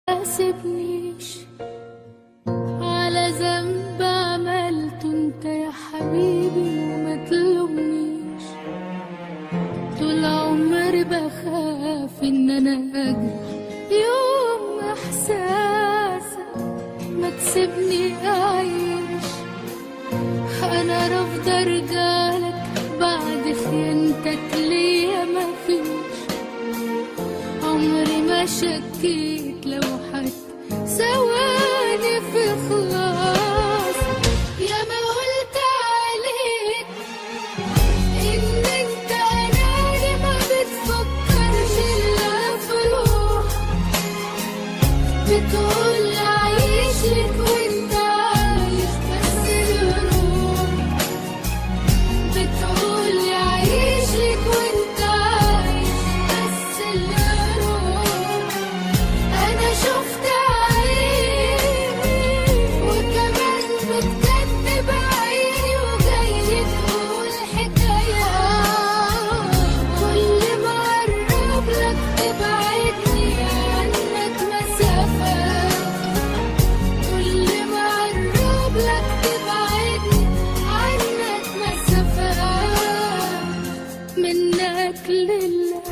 تحاسبنيش على ذنب عملته انت يا حبيبي وما تلومنيش. طول عمري بخاف ان انا اجرح يوم احساسك ما تسيبني اعيش. انا رافضه ارجعلك بعد خيانتك ليا مفيش. عمري ما شكيت لو حتى ثواني في خلاص. يا ما قلت عليك ان انت اناني ما بتفكرش الا في روح. بتقول عايش لك وانت عايش بس الروح. بتقول عايش لك وانت عايش بس الروح. انا شفت عيني وكمان بتكذب عيني وجاي تقول حكاية. كل ما اقرب لك تبعدني عنك مسافة. كل ما اقرب لك تبعدني عنك مسافة. منك لله.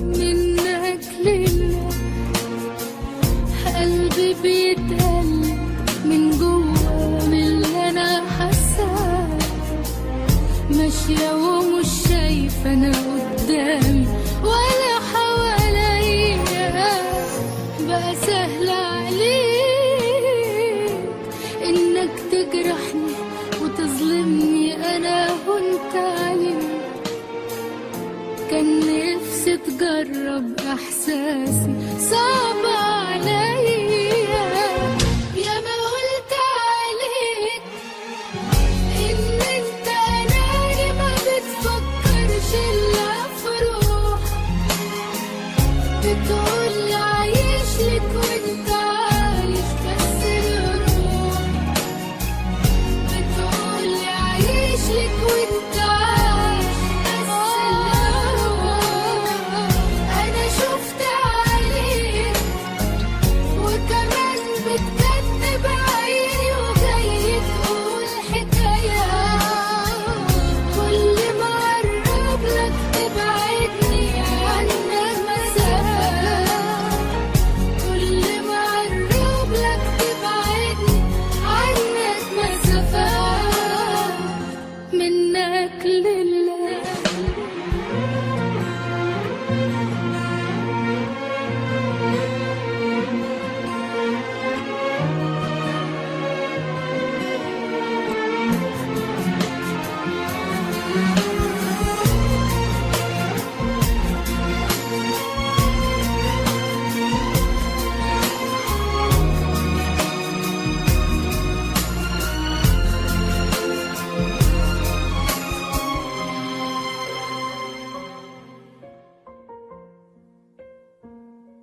منك لله. قلبي بيتقلب من جوا من اللي انا حاساه. ماشية ومش شايفة انا قدامي ولا حواليا. بقى سهل عليك انك تجرحني وتظلمني انا وانت عليك. كان نفسي تجرب احساسي صعب عليا. يا ما قلت عليك ان انت اناني ما بتفكرش الا في روح. بتقول